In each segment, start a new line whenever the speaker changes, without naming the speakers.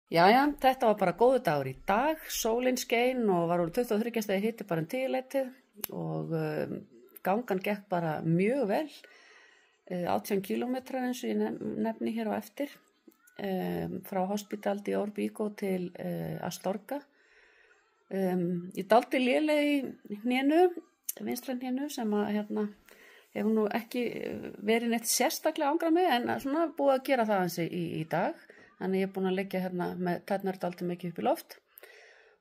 Jæja, þetta var bara góður dagur í dag, sólin skein og var úr 23 stigi hiti bara 10 og gangan gekk bara mjög vel, 18 kilometrar eins og ég nefni hér á eftir, frá Hospital di Orbigo til Astorga. Ég daldi léleg í hnénu, vinstra hnénu sem að hefur nú ekki verið neitt sérstaklega ángrað mig en svona búið að gera það hans í dag. Þannig ég er búin að leggja hérna með tærnar dálítið mikið upp í loft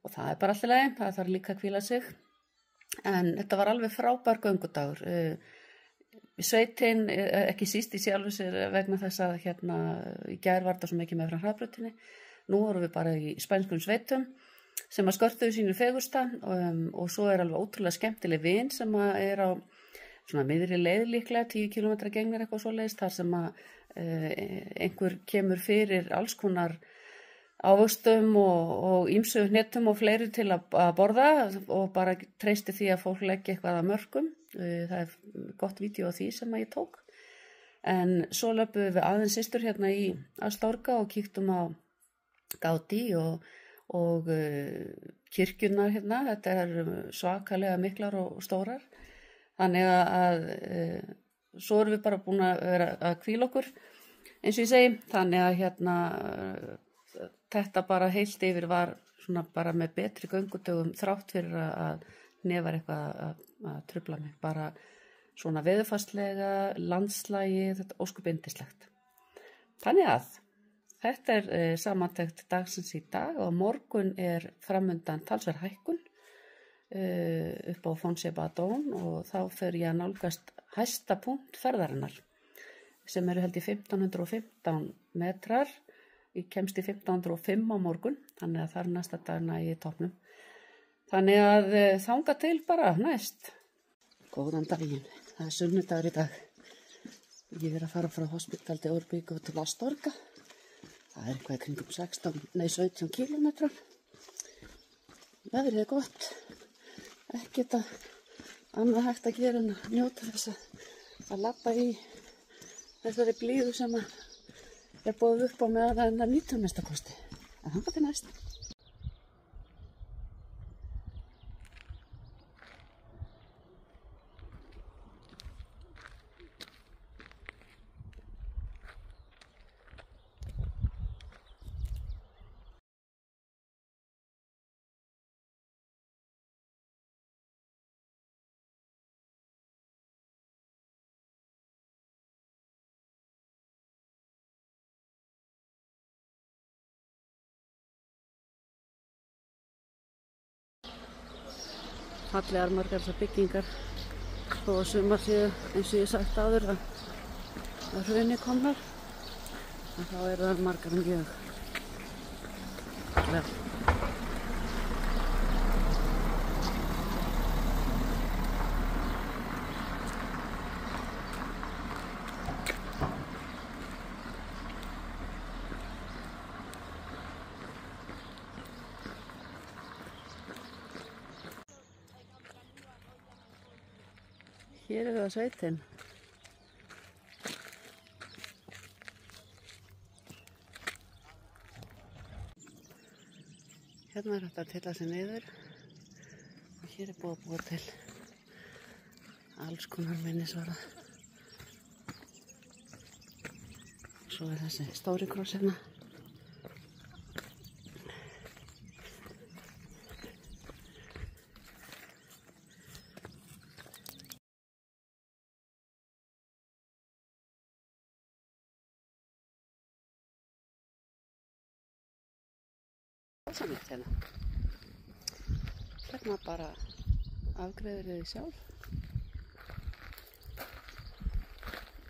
og það er bara allt í lagi, það þarf líka að hvíla sig. En þetta var alveg frábær göngudagur. Sveitin, ekki síst í sjálfu sér vegna þess að í gær var þetta svo mikið með frá hraðbrautinni. Nú vorum við bara í spænskum sveitum sem að skörtuðu sínu fegursta og svo er alveg ótrúlega skemmtileg vin sem að er á svona miðri leið líklega, 10 kilometra gengnir eitthvað svoleiðis, þar sem að einhver kemur fyrir alls konar ávöxtum og ýmsu hnetum og fleiri til að borða og bara treysti því að fólk leggja eitthvað að mörkum. Það er gott vídeo á því sem að ég tók. En svo löpum við aðeins systur hérna í Astorga og kíktum á Gaudí og kirkjurnar hérna. Þetta er svakalega miklar og stórar. Þannig að svo erum við bara búin að vera að hvíla okkur, eins og ég segi, þannig að þetta bara heilt yfir var svona bara með betri göngudögum þrátt fyrir að nefar eitthvað að trufla mig, bara svona veðurfarslega, landslægi, þetta óskup yndislegt. Þannig að þetta er samantekt dagsins í dag og morgun er framundan talsverð hækkun upp á Fonse Badón og þá fer ég að nálgast hæsta punkt ferðarinnar sem eru held í 1515 metrar. Ég kemst í 1505 á morgun, þannig að það er næsta dagna í toppnum. Þannig að þanga til bara næst. Góðan daginn, það er sunnudagur í dag. Ég er að fara frá Hospital di Orbigo til Astorga. Það er eitthvað í kringum 17 kilometrar. Veðrið er gott. Ekkert annað hægt að gera en að njóta þess að labba í þessari blíðu sem er búið upp á með að nýta minnstakosti. En þangað til næst. Fallegar margar þessar byggingar þó að sumar séu eins og ég sagt áður að hruni komnar en þá eru það margar mjög fallegar. Hér er það sveitin. Hérna er hægt að tylla sig niður og hér er búið að búa til alls konar minnisvarða. Svo er þessi stóri kross hérna. Hérna bara afgreiðir þið sjálf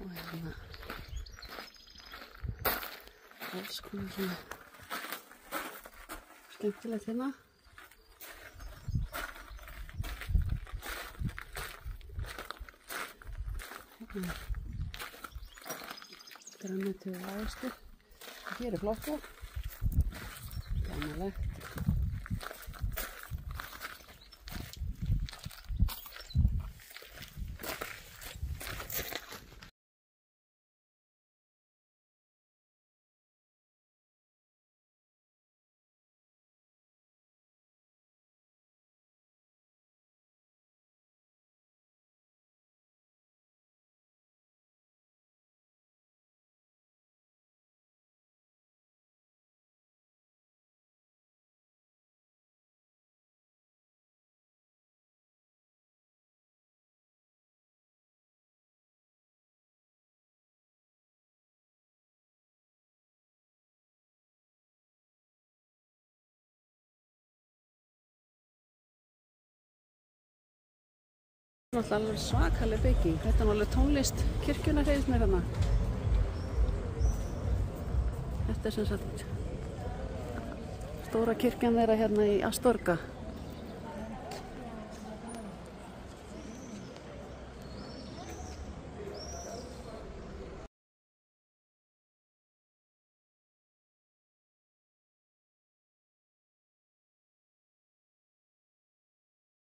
og hérna alls konar svona skemmtilegt hérna. Hérna grænmeti og ávextir. Hér er flokkur. Gamanlegt. náttúrulega alveg svakaleg bygging. Þetta er alveg tónlist kirkjuna hreyfist mér hérna. Þetta er sem sagt stóra kirkjan þeirra hérna í Astorga.